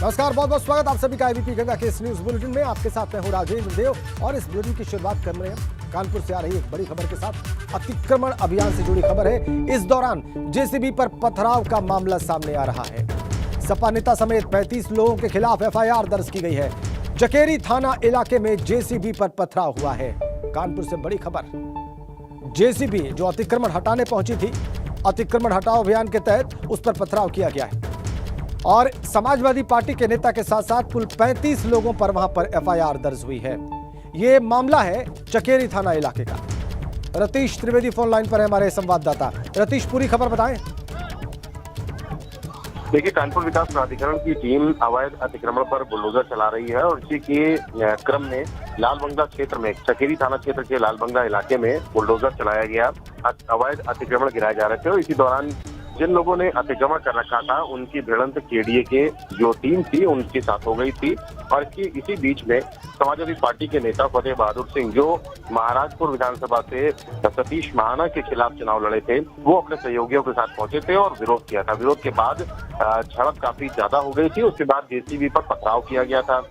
नमस्कार, बहुत बहुत स्वागत आप सभी का एबीपी गंगा के इस न्यूज बुलेटिन में। आपके साथ मैं हूं राजेंद्र देव और इस बुलेटिन की शुरुआत कर रहे हैं कानपुर से आ रही एक बड़ी खबर के साथ। अतिक्रमण अभियान से जुड़ी खबर है। इस दौरान जेसीबी पर पथराव का मामला सामने आ रहा है। सपा नेता समेत 35 लोगों के खिलाफ एफआईआर दर्ज की गई है। चकेरी थाना इलाके में जेसीबी पर पथराव हुआ है। कानपुर से बड़ी खबर, जेसीबी जो अतिक्रमण हटाने पहुंची थी, अतिक्रमण हटाओ अभियान के तहत उस पर पथराव किया गया है और समाजवादी पार्टी के नेता के साथ साथ कुल 35 लोगों पर वहां पर एफआईआर दर्ज हुई है। यह मामला है चकेरी थाना इलाके का। रतीश त्रिवेदी फोन लाइन पर है, हमारे संवाददाता। रतीश, पूरी खबर बताएं। देखिए, कानपुर विकास प्राधिकरण की टीम अवैध अतिक्रमण पर बुलडोजर चला रही है और इसी के क्रम में लालबंगला क्षेत्र में, चकेरी थाना क्षेत्र के लालबंगला इलाके में बुलडोजर चलाया गया। अवैध अतिक्रमण गिराए जा रहे थे और इसी दौरान जिन लोगों ने अतिक्रमण कर रखा था उनकी भिड़ंत केडीए के जो टीम थी उनके साथ हो गई थी। और इसी बीच में समाजवादी पार्टी के नेता फतेह बहादुर सिंह, जो महाराजपुर विधानसभा से सतीश महाना के खिलाफ चुनाव लड़े थे, वो अपने सहयोगियों के साथ पहुंचे थे और विरोध किया था। विरोध के बाद झड़प काफी ज्यादा हो गई थी। उसके बाद जेसीबी पर पथराव किया गया था।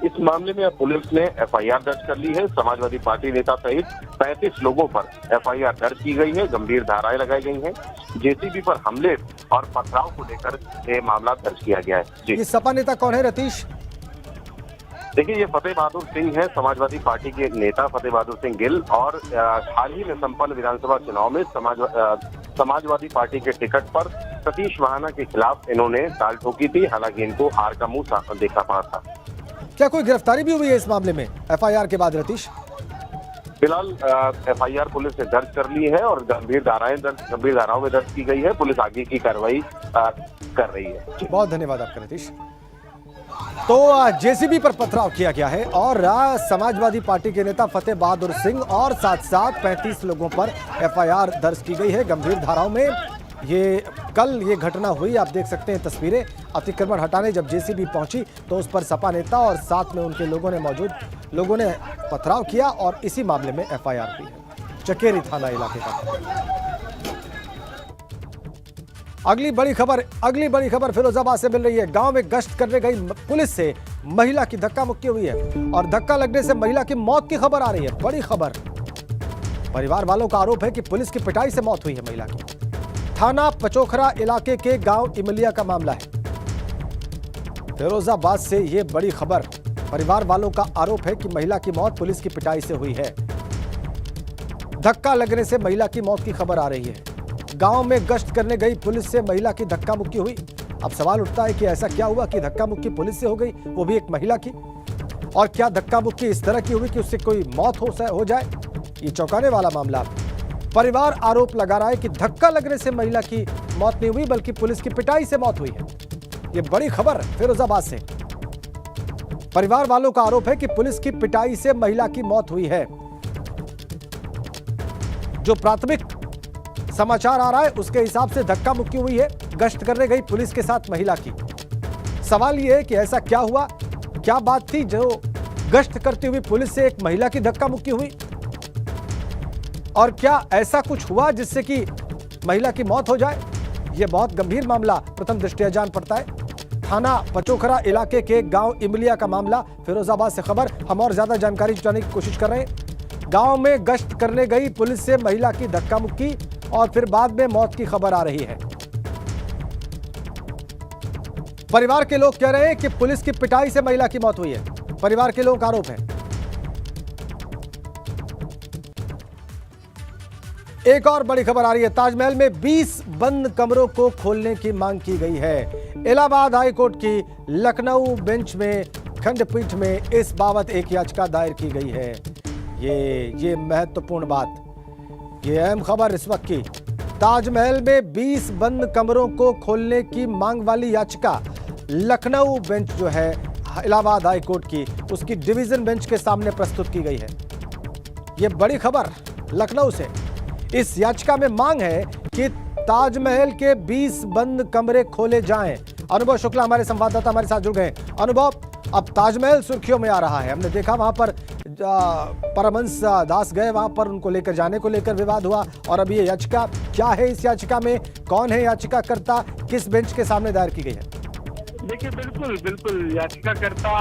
इस मामले में अब पुलिस ने एफआईआर दर्ज कर ली है। समाजवादी पार्टी नेता सहित 35 लोगों पर एफआईआर दर्ज की गई है। गंभीर धाराएं लगाई गई हैं। जेसीबी पर हमले और पथराव को लेकर ये मामला दर्ज किया गया है। जी, ये सपा नेता कौन है रतीश? देखिए, ये फतेह बहादुर सिंह है, समाजवादी पार्टी के नेता फतेह बहादुर सिंह गिल। और हाल ही में संपन्न विधानसभा चुनाव में समाजवादी पार्टी के टिकट पर सतीश महाना के खिलाफ इन्होंने ताल ठोकी थी। हालांकि इनको हार का मुंह देखा पड़ा था। क्या कोई गिरफ्तारी भी हुई है इस मामले में एफआईआर के बाद रतीश? फिलहाल एफआईआर पुलिस ने दर्ज कर ली है और गंभीर धाराओं में दर्ज की गई है। पुलिस आगे की कार्रवाई कर रही है। बहुत धन्यवाद आपका रतीश। तो जेसीबी पर पथराव किया गया है और समाजवादी पार्टी के नेता फतेह बहादुर सिंह और साथ साथ 35 लोगों पर एफआईआर दर्ज की गई है गंभीर धाराओं में। कल ये घटना हुई, आप देख सकते हैं तस्वीरें। अतिक्रमण हटाने जब जेसीबी पहुंची तो उस पर सपा नेता और साथ में उनके लोगों ने पथराव किया और इसी मामले में एफआईआर हुई है चकेरी थाना इलाके का। अगली बड़ी खबर फिरोजाबाद से मिल रही है। गांव में गश्त करने गई पुलिस से महिला की धक्का मुक्की हुई है और धक्का लगने से महिला की मौत की खबर आ रही है। बड़ी खबर, परिवार वालों का आरोप है कि पुलिस की पिटाई से मौत हुई है महिला की। थाना पचोखरा इलाके के गांव इमलिया का मामला है। फिरोजाबाद से यह बड़ी खबर, परिवार वालों का आरोप है कि महिला की मौत पुलिस की पिटाई से हुई है। धक्का लगने से महिला की मौत की खबर आ रही है। गांव में गश्त करने गई पुलिस से महिला की धक्का मुक्की हुई। अब सवाल उठता है कि ऐसा क्या हुआ कि धक्का मुक्की पुलिस से हो गई, वो भी एक महिला की? और क्या धक्का मुक्की इस तरह की हुई कि उससे कोई मौत हो जाए? ये चौंकाने वाला मामला। परिवार आरोप लगा रहा है कि धक्का लगने से महिला की मौत नहीं हुई बल्कि पुलिस की पिटाई से मौत हुई है। ये बड़ी खबर फिरोजाबाद से। परिवार वालों का आरोप है कि पुलिस की पिटाई से महिला की मौत हुई है। जो प्राथमिक समाचार आ रहा है उसके हिसाब से धक्का मुक्की हुई है गश्त करने गई पुलिस के साथ महिला की। सवाल यह है कि ऐसा क्या हुआ, क्या बात थी जो गश्त करती हुई पुलिस से एक महिला की धक्का मुक्की हुई, और क्या ऐसा कुछ हुआ जिससे कि महिला की मौत हो जाए? यह बहुत गंभीर मामला प्रथम दृष्टया जान पड़ता है। थाना पचोखरा इलाके के गांव इमलिया का मामला, फिरोजाबाद से खबर। हम और ज्यादा जानकारी जुटाने की कोशिश कर रहे हैं। गांव में गश्त करने गई पुलिस से महिला की धक्का मुक्की और फिर बाद में मौत की खबर आ रही है। परिवार के लोग कह रहे हैं कि पुलिस की पिटाई से महिला की मौत हुई है। परिवार के लोगों का आरोप है। एक और बड़ी खबर आ रही है। ताजमहल में 20 बंद कमरों को खोलने की मांग की गई है। इलाहाबाद हाईकोर्ट की लखनऊ बेंच में खंडपीठ में इस बाबत एक याचिका दायर की गई है। ये महत्वपूर्ण बात, ये अहम खबर इस वक्त की। ताजमहल में 20 बंद कमरों को खोलने की मांग वाली याचिका लखनऊ बेंच जो है इलाहाबाद हाईकोर्ट की, उसकी डिवीजन बेंच के सामने प्रस्तुत की गई है। ये बड़ी खबर लखनऊ से। इस याचिका में मांग है कि ताजमहल के 20 बंद कमरे खोले जाएं। अनुभव शुक्ला हमारे संवाददाता हमारे साथ जुड़ गए। अनुभव, अब ताजमहल सुर्खियों में आ रहा है। हमने देखा वहां पर परमहंस दास गए, वहां पर उनको लेकर जाने को लेकर विवाद हुआ और अब ये याचिका क्या है, इस याचिका में कौन है याचिकाकर्ता, किस बेंच के सामने दायर की गई है? देखिए, बिल्कुल बिल्कुल याचिकाकर्ता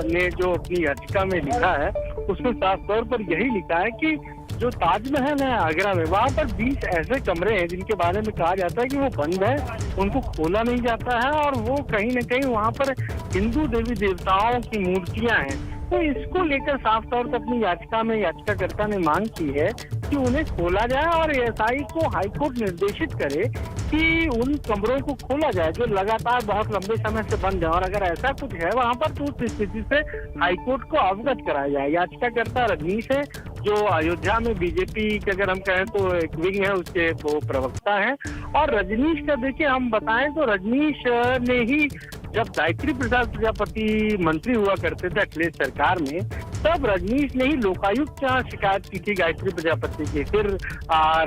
ने जो अपनी याचिका में लिखा है उसमें साफ तौर पर यही लिखा है कि जो ताजमहल है आगरा में, वहाँ पर 20 ऐसे कमरे हैं जिनके बारे में कहा जाता है कि वो बंद है, उनको खोला नहीं जाता है और वो कहीं न कहीं वहाँ पर हिंदू देवी देवताओं की मूर्तियां हैं। तो इसको लेकर साफ तौर पर अपनी याचिका में याचिकाकर्ता ने मांग की है कि उन्हें खोला जाए और एएसआई को हाईकोर्ट निर्देशित करे कि उन कमरों को खोला जाए जो लगातार बहुत लंबे समय से बंद है, और अगर ऐसा कुछ है वहां पर तो उस स्थिति से हाईकोर्ट को अवगत कराया जाए। याचिकाकर्ता रजनीश है, जो अयोध्या में बीजेपी के अगर हम कहें तो एक विंग है, उसके वो प्रवक्ता हैं। और रजनीश का देखिए हम बताएं तो रजनीश ने ही जब गायत्री प्रसाद प्रजापति मंत्री हुआ करते थे अखिलेश सरकार में, तब रजनीश ने ही लोकायुक्त के यहाँ शिकायत की थी गायत्री प्रजापति की। फिर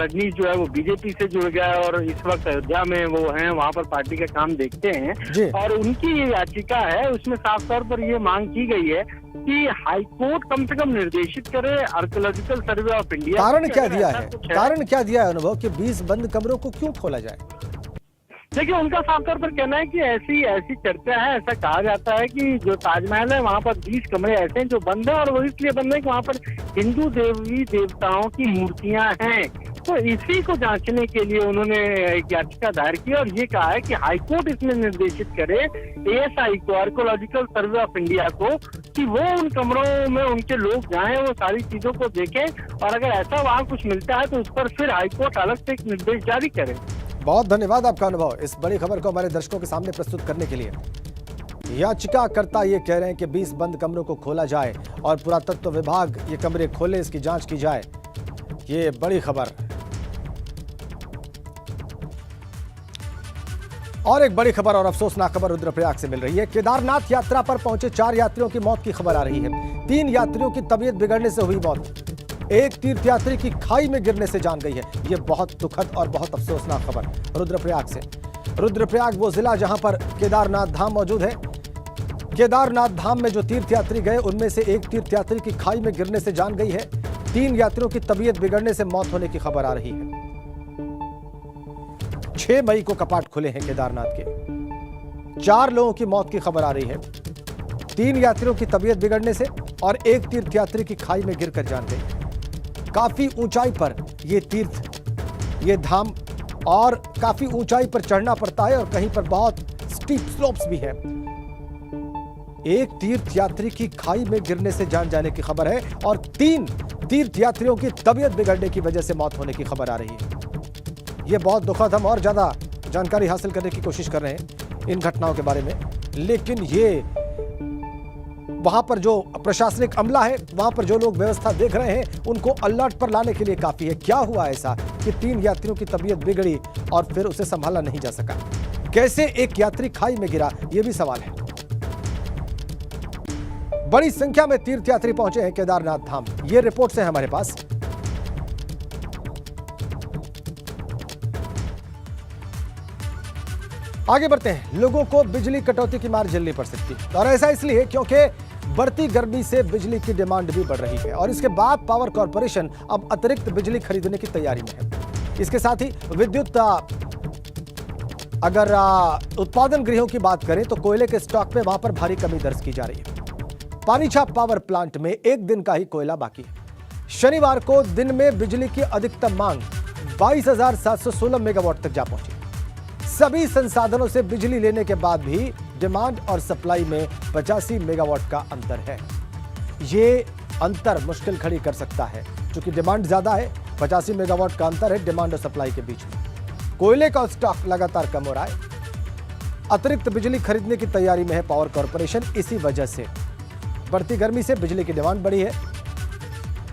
रजनीश जो है वो बीजेपी से जुड़ गया और इस वक्त अयोध्या में वो हैं, वहाँ पर पार्टी का काम देखते हैं। और उनकी ये याचिका है उसमें साफ तौर पर ये मांग की गई है कि हाईकोर्ट कम से कम निर्देशित करे आर्कियोलॉजिकल सर्वे ऑफ इंडिया। कारण क्या दिया है, कारण क्या दिया है अनुभव कि 20 बंद कमरों को क्यों खोला जाए? देखिए, उनका साफ तौर पर कहना है कि ऐसी चर्चा है, ऐसा कहा जाता है कि जो ताजमहल है वहाँ पर 20 कमरे ऐसे हैं जो बंद है, और वो इसलिए बंद है कि वहाँ पर हिंदू देवी देवताओं की मूर्तियां हैं। तो इसी को जांचने के लिए उन्होंने एक याचिका दायर की और ये कहा है कि हाईकोर्ट इसमें निर्देशित करे एएसआई को, आर्कियोलॉजिकल सर्वे ऑफ इंडिया को, कि वो उन कमरों में उनके लोग जाएं, वो सारी चीजों को देखें, और अगर ऐसा वहाँ कुछ मिलता है तो उस पर फिर हाईकोर्ट अलग से एक निर्देश जारी करे। बहुत धन्यवाद आपका अनुभव इस बड़ी खबर को हमारे दर्शकों के सामने प्रस्तुत करने के लिए। याचिकाकर्ता ये कह रहे हैं कि 20 बंद कमरों को खोला जाए और पुरातत्व विभाग ये कमरे खोले, इसकी जांच की जाए। ये बड़ी खबर। और एक बड़ी खबर और अफसोसनाक खबर रुद्रप्रयाग से मिल रही है। केदारनाथ यात्रा पर पहुंचे 4 यात्रियों की मौत की खबर आ रही है। 3 यात्रियों की तबीयत बिगड़ने से हुई मौत। एक तीर्थयात्री की खाई में गिरने से जान गई है। यह बहुत दुखद और बहुत अफसोसनाक खबर रुद्रप्रयाग से। रुद्रप्रयाग वो जिला जहां पर केदारनाथ धाम मौजूद है। केदारनाथ धाम में जो तीर्थयात्री गए उनमें से एक तीर्थयात्री की खाई में गिरने से जान गई है। 3 यात्रियों की तबीयत बिगड़ने से मौत होने की खबर आ रही है। 6 मई को कपाट खुले हैं केदारनाथ के। 4 लोगों की मौत की खबर आ रही है। 3 यात्रियों की तबीयत बिगड़ने से और एक तीर्थयात्री की खाई में गिरकर जान गई। काफी ऊंचाई पर ये तीर्थ, ये धाम, और काफी ऊंचाई पर चढ़ना पड़ता है और कहीं पर बहुत स्टीप स्लोप्स भी है। एक तीर्थयात्री की खाई में गिरने से जान जाने की खबर है और 3 तीर्थयात्रियों की तबीयत बिगड़ने की वजह से मौत होने की खबर आ रही है। यह बहुत दुखद। हम और ज्यादा जानकारी हासिल करने की कोशिश कर रहे हैं इन घटनाओं के बारे में, लेकिन ये वहां पर जो प्रशासनिक अमला है, वहां पर जो लोग व्यवस्था देख रहे हैं, उनको अलर्ट पर लाने के लिए काफी है। क्या हुआ ऐसा कि 3 यात्रियों की तबीयत बिगड़ी और फिर उसे संभाला नहीं जा सका? कैसे एक यात्री खाई में गिरा, यह भी सवाल है। बड़ी संख्या में तीर्थयात्री पहुंचे हैं केदारनाथ धाम। ये रिपोर्ट्स हैं हमारे पास। आगे बढ़ते हैं। लोगों को बिजली कटौती की मार झेलनी पड़ सकती है, और ऐसा इसलिए क्योंकि बढ़ती गर्मी से बिजली की डिमांड भी बढ़ रही है और इसके बाद पावर कॉर्पोरेशन अब अतिरिक्त बिजली खरीदने की तैयारी में है। इसके साथ ही विद्युत अगर उत्पादन गृहों की बात करें तो कोयले के स्टॉक में वहां पर भारी कमी दर्ज की जा रही है। पानीछाप पावर प्लांट में 1 दिन का ही कोयला बाकी है। शनिवार को दिन में बिजली की अधिकतम मांग 22,716 मेगावाट तक जा पहुंची। सभी संसाधनों से बिजली लेने के बाद भी डिमांड और सप्लाई में 85 मेगावाट का अंतर है। ये अंतर मुश्किल खड़ी कर सकता है क्योंकि डिमांड ज्यादा है। 85 मेगावाट का अंतर है डिमांड और सप्लाई के बीच में। कोयले का स्टॉक लगातार कम हो रहा है। अतिरिक्त बिजली खरीदने की तैयारी में है पावर कॉर्पोरेशन। इसी वजह से बढ़ती गर्मी से बिजली की डिमांड बढ़ी है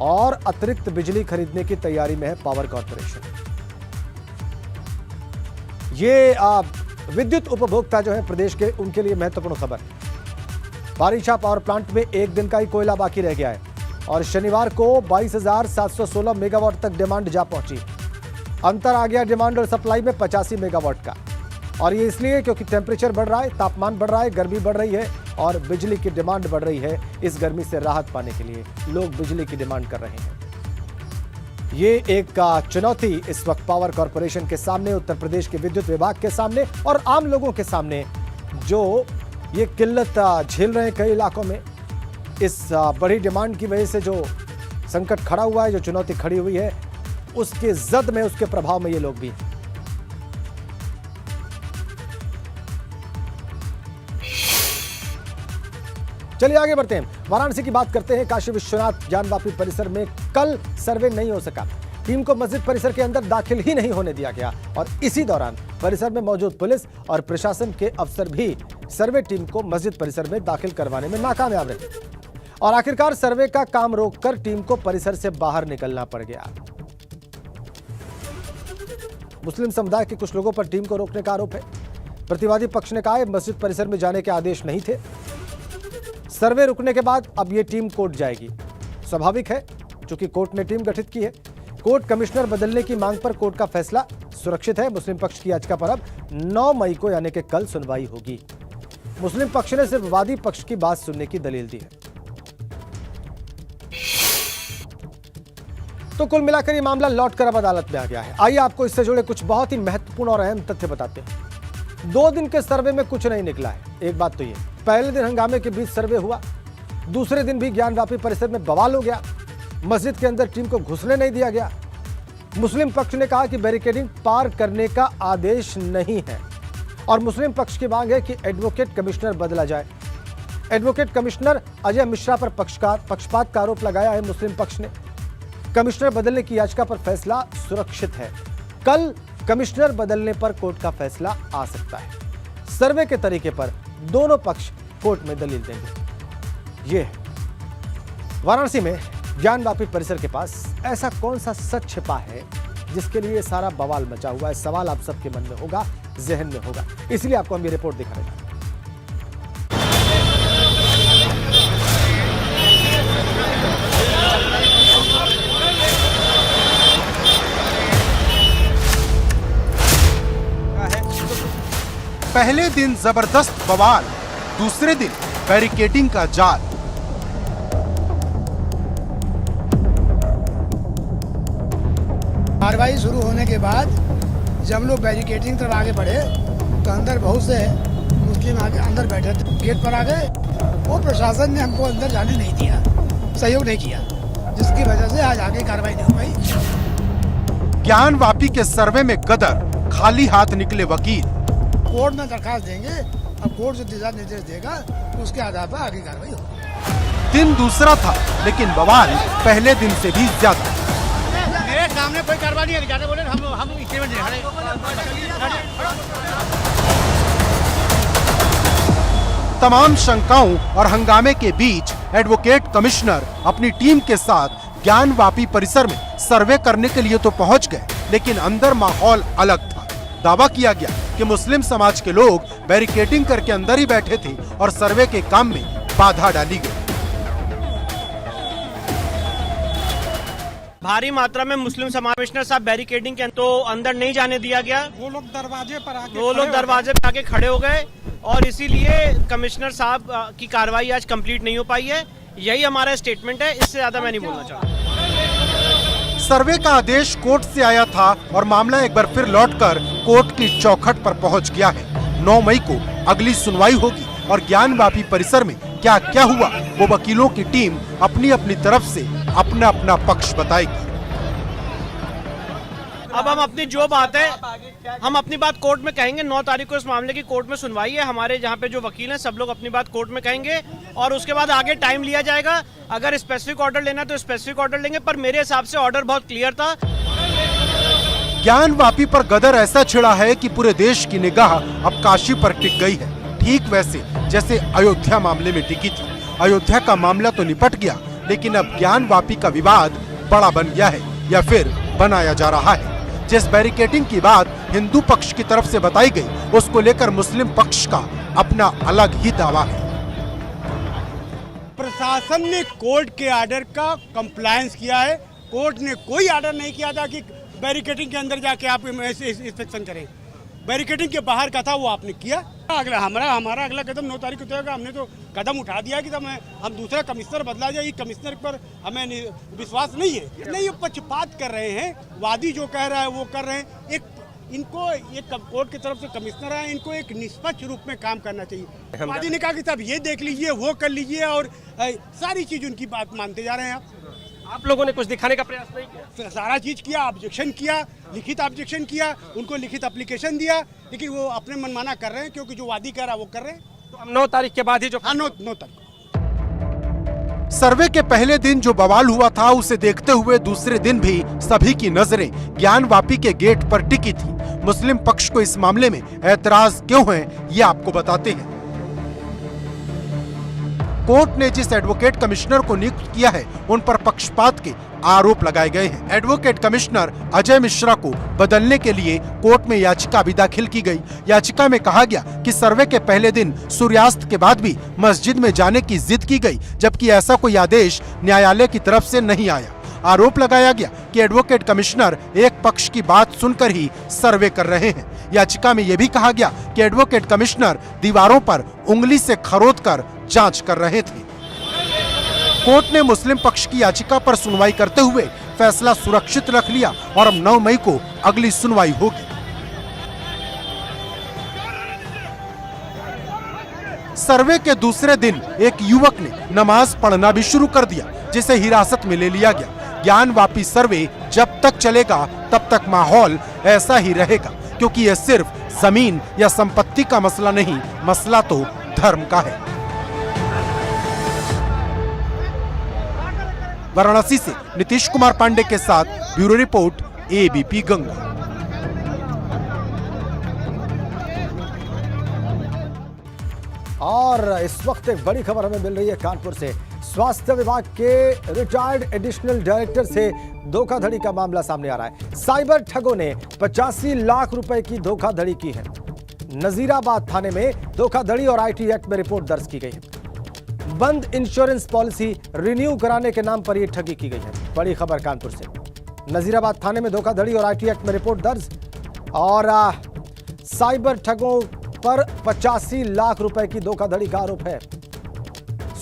और अतिरिक्त बिजली खरीदने की तैयारी में है पावर कॉर्पोरेशन। ये विद्युत उपभोक्ता जो है प्रदेश के, उनके लिए महत्वपूर्ण खबर। पानीछाप पावर प्लांट में 1 दिन का ही कोयला बाकी रह गया है और शनिवार को 22,716 मेगावाट तक डिमांड जा पहुंची। अंतर आ गया डिमांड और सप्लाई में 85 मेगावाट का, और ये इसलिए क्योंकि टेम्परेचर बढ़ रहा है, तापमान बढ़ रहा है, गर्मी बढ़ रही है और बिजली की डिमांड बढ़ रही है। इस गर्मी से राहत पाने के लिए लोग बिजली की डिमांड कर रहे हैं। ये एक चुनौती इस वक्त पावर कॉर्पोरेशन के सामने, उत्तर प्रदेश के विद्युत विभाग के सामने और आम लोगों के सामने, जो ये किल्लत झेल रहे हैं कई इलाकों में। इस बड़ी डिमांड की वजह से जो संकट खड़ा हुआ है, जो चुनौती खड़ी हुई है, उसके जद में, उसके प्रभाव में ये लोग भी हैं। चलिए आगे बढ़ते हैं, वाराणसी की बात करते हैं। काशी विश्वनाथ ज्ञानवापी परिसर में कल सर्वे नहीं हो सका। टीम को मस्जिद परिसर के अंदर दाखिल ही नहीं होने दिया गया और इसी दौरान परिसर में मौजूद पुलिस और प्रशासन के अफसर भी सर्वे टीम को मस्जिद परिसर में दाखिल करवाने में नाकामयाब रहे और आखिरकार सर्वे का काम रोककर टीम को परिसर से बाहर निकलना पड़ गया। मुस्लिम समुदाय के कुछ लोगों पर टीम को रोकने का आरोप है। प्रतिवादी पक्ष ने कहा मस्जिद परिसर में जाने के आदेश नहीं थे। सर्वे रुकने के बाद अब ये टीम कोर्ट जाएगी। स्वाभाविक है, चूंकि कोर्ट ने टीम गठित की है। कोर्ट कमिश्नर बदलने की मांग पर कोर्ट का फैसला सुरक्षित है। मुस्लिम पक्ष की याचिका पर अब 9 मई को यानी कि कल सुनवाई होगी। मुस्लिम पक्ष ने सिर्फ वादी पक्ष की बात सुनने की दलील दी है। तो कुल मिलाकर यह मामला लौटकर अब अदालत में आ गया है। आइए आपको इससे जुड़े कुछ बहुत ही महत्वपूर्ण और अहम तथ्य बताते हैं। 2 दिन के सर्वे में कुछ नहीं निकला है। एक बात तो ये, पहले दिन हंगामे के बीच सर्वे हुआ, दूसरे दिन भी ज्ञानवापी परिसर में बवाल हो गया। मस्जिद के अंदर टीम को घुसने नहीं दिया गया। मुस्लिम पक्ष ने कहा कि बैरिकेडिंग पार करने का आदेश नहीं है और मुस्लिम पक्ष की मांग है कि एडवोकेट कमिश्नर बदला जाए। एडवोकेट कमिश्नर अजय मिश्रा पर पक्षपात का आरोप लगाया है मुस्लिम पक्ष ने। कमिश्नर बदलने की याचिका पर फैसला सुरक्षित है। कल कमिश्नर बदलने पर कोर्ट का फैसला आ सकता है। सर्वे के तरीके पर दोनों पक्ष कोर्ट में दलील देंगे। ये वाराणसी में ज्ञानवापी परिसर के पास ऐसा कौन सा सच छिपा है जिसके लिए सारा बवाल मचा हुआ है? सवाल आप सबके मन में होगा, जहन में होगा, इसलिए आपको हम ये रिपोर्ट दिखा रहे हैं। पहले दिन जबरदस्त बवाल, दूसरे दिन बैरिकेडिंग का जाल। कार्रवाई शुरू होने के बाद जब लोग बैरिकेडिंग तरफ आगे बढ़े तो अंदर बहुत से मुस्लिम आगे अंदर बैठे थे, गेट पर आ गए। वो प्रशासन ने हमको अंदर जाने नहीं दिया, सहयोग नहीं किया, जिसकी वजह से आज आगे कार्रवाई नहीं हो पाई। ज्ञानवापी के सर्वे में गदर, खाली हाथ निकले वकील। कोर्ट में दरखास्त देंगे, अब कोर्ट जो दिशा निर्देश देगा उसके आधार पर आगे कार्रवाई होगी। दिन दूसरा था लेकिन बवाल पहले दिन से भी ज्यादा। मेरे सामने कोई कार्रवाई नहीं है, बोले हम इसी में तमाम शंकाओं और हंगामे के बीच एडवोकेट कमिश्नर अपनी टीम के साथ ज्ञानवापी परिसर में सर्वे करने के लिए तो पहुंच गए, लेकिन अंदर माहौल अलग था। दावा किया गया कि मुस्लिम समाज के लोग बैरिकेडिंग करके अंदर ही बैठे थे और सर्वे के काम में बाधा डाली गई। भारी मात्रा में मुस्लिम समाज कमिश्नर साहब बैरिकेडिंग के तो अंदर नहीं जाने दिया गया। वो लोग दरवाजे पर आके खड़े हो गए और इसीलिए कमिश्नर साहब की कार्रवाई आज कंप्लीट नहीं हो पाई है। यही हमारा स्टेटमेंट है, इससे ज्यादा मैं नहीं बोलना चाहता। सर्वे का आदेश कोर्ट से आया था और मामला एक बार फिर लौटकर कोर्ट की चौखट पर पहुंच गया है। 9 मई को अगली सुनवाई होगी और ज्ञानवापी परिसर में क्या क्या हुआ वो वकीलों की टीम अपनी अपनी तरफ से अपना अपना पक्ष बताएगी। अब हम अपनी जो बात है हम अपनी बात कोर्ट में कहेंगे। 9 तारीख को इस मामले की कोर्ट में सुनवाई है। हमारे जहाँ पे जो वकील हैं सब लोग अपनी बात कोर्ट में कहेंगे और उसके बाद आगे टाइम लिया जाएगा। अगर स्पेसिफिक ऑर्डर लेना तो स्पेसिफिक ऑर्डर लेंगे, पर मेरे हिसाब से ऑर्डर बहुत क्लियर था। ज्ञानवापी पर गदर ऐसा छिड़ा है कि पूरे देश की निगाह अब काशी पर टिक गई है, ठीक वैसे जैसे अयोध्या मामले में टिकी थी। अयोध्या का मामला तो निपट गया, लेकिन अब ज्ञानवापी का विवाद बड़ा बन गया है या फिर बनाया जा रहा है। जिस बैरिकेडिंग की बात हिंदू पक्ष की तरफ से बताई गई, उसको लेकर मुस्लिम पक्ष का अपना अलग ही दावा है। प्रशासन ने कोर्ट के आर्डर का कंप्लायंस किया है। कोर्ट ने कोई आर्डर नहीं किया था कि बैरिकेडिंग के अंदर जाके आप इंस्पेक्शन करें। बैरिकेडिंग के बाहर का था वो आपने किया। अगला हमारा अगला कदम 9 तारीख को होगा। हमने तो कदम उठा दिया कि हम दूसरा कमिश्नर बदला जाए। कमिश्नर पर हमें विश्वास नहीं है। नहीं, ये पक्षपात कर रहे हैं। वादी जो कह रहा है वो कर रहे हैं। इनको एक कोर्ट की तरफ से कमिश्नर है, इनको एक निष्पक्ष रूप में काम करना चाहिए। वादी ने कहा कि साहब ये देख लीजिए, वो कर लीजिए, और सारी चीज उनकी बात मानते जा रहे हैं। आप लोगों ने कुछ दिखाने का प्रयास नहीं किया? सारा चीज किया, ऑब्जेक्शन किया, लिखित ऑब्जेक्शन किया, उनको लिखित एप्लीकेशन दिया, लेकिन वो अपने मनमाना कर रहे हैं, क्योंकि जो वादी कह रहा है वो कर रहे हैं। तो हम 9 तारीख के बाद ही जो 9 तारीख। सर्वे के पहले दिन जो बवाल हुआ था, उसे देखते हुए दूसरे दिन भी सभी की नजरें ज्ञानवापी के गेट पर टिकी थी। मुस्लिम पक्ष को इस मामले में ऐतराज क्यों है, ये आपको बताते हैं। कोर्ट ने जिस एडवोकेट कमिश्नर को नियुक्त किया है, उन पर पक्षपात के आरोप लगाए गए हैं। एडवोकेट कमिश्नर अजय मिश्रा को बदलने के लिए कोर्ट में याचिका भी दाखिल की गई। याचिका में कहा गया कि सर्वे के पहले दिन सूर्यास्त के बाद भी मस्जिद में जाने की जिद की गई, जबकि ऐसा कोई आदेश न्यायालय की तरफ से नहीं आया। आरोप लगाया गया कि एडवोकेट कमिश्नर एक पक्ष की बात सुनकर ही सर्वे कर रहे हैं। याचिका में यह भी कहा गया कि एडवोकेट कमिश्नर दीवारों पर उंगली से खरोद कर जांच कर रहे थे। कोर्ट ने मुस्लिम पक्ष की याचिका पर सुनवाई करते हुए फैसला सुरक्षित रख लिया और अब 9 मई को अगली सुनवाई होगी। सर्वे के दूसरे दिन एक युवक ने नमाज पढ़ना भी शुरू कर दिया, जिसे हिरासत में ले लिया गया। ज्ञानवापी सर्वे जब तक चलेगा तब तक माहौल ऐसा ही रहेगा, क्योंकि यह सिर्फ जमीन या संपत्ति का मसला नहीं, मसला तो धर्म का है। वाराणसी से नीतीश कुमार पांडे के साथ ब्यूरो रिपोर्ट, एबीपी गंगा। और इस वक्त एक बड़ी खबर हमें मिल रही है कानपुर से। स्वास्थ्य विभाग के रिटायर्ड एडिशनल डायरेक्टर से धोखाधड़ी का मामला सामने आ रहा है। साइबर ठगों ने 85 लाख रुपए की धोखाधड़ी की है। नजीराबाद थाने में धोखाधड़ी और आईटी एक्ट में रिपोर्ट दर्ज की गई है। बंद इंश्योरेंस पॉलिसी रिन्यू कराने के नाम पर यह ठगी की गई है। बड़ी खबर कानपुर से। नजीराबाद थाने में धोखाधड़ी और आईटी एक्ट में रिपोर्ट दर्ज, और साइबर ठगों पर 85 लाख रुपए की धोखाधड़ी का आरोप है।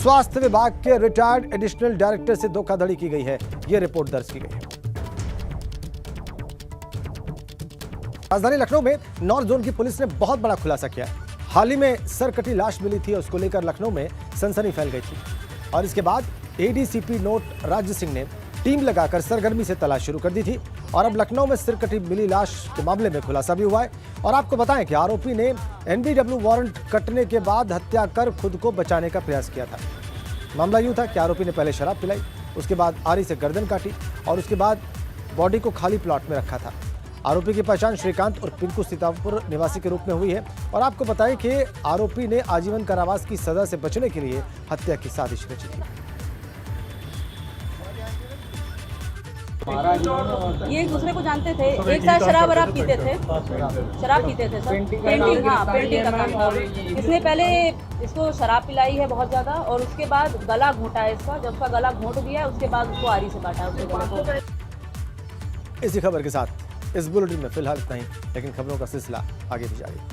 स्वास्थ्य विभाग के रिटायर्ड एडिशनल डायरेक्टर से धोखाधड़ी की गई है, यह रिपोर्ट दर्ज की गई है। राजधानी लखनऊ में नॉर्थ जोन की पुलिस ने बहुत बड़ा खुलासा किया है। हाल ही में सरकटी लाश मिली थी, उसको लेकर लखनऊ में सनसनी फैल गई थी, और इसके बाद एडीसीपी नोट राज्य सिंह ने टीम लगाकर सरगर्मी से तलाश शुरू कर दी थी। और अब लखनऊ में सिरकटी मिली लाश के मामले में खुलासा भी हुआ है। और आपको बताएं कि आरोपी ने एनबीडब्ल्यू वारंट कटने के बाद हत्या कर खुद को बचाने का प्रयास किया था। मामला यूं था कि आरोपी ने पहले शराब पिलाई, उसके बाद आरी से गर्दन काटी और उसके बाद बॉडी को खाली प्लॉट में रखा था। आरोपी की पहचान श्रीकांत और पिंकू सीतापुर निवासी के रूप में हुई है। और आपको बताएं कि आरोपी ने आजीवन कारावास की सजा से बचने के लिए हत्या की साजिश रची थी। ये एक दूसरे को जानते थे, एक साथ शराब पीते थे, सर। पेंटिंग, हाँ, पेंटिंग का काम था। इसने पहले इसको शराब पिलाई है बहुत ज्यादा, और उसके बाद गला घोटा है इसका। जब उसका गला घोट दिया उसके बाद उसको आरी से काटा उसके गले को। इसी खबर के साथ इस बुलेटिन में फिलहाल इतना ही, लेकिन खबरों का सिलसिला आगे भी जारी है।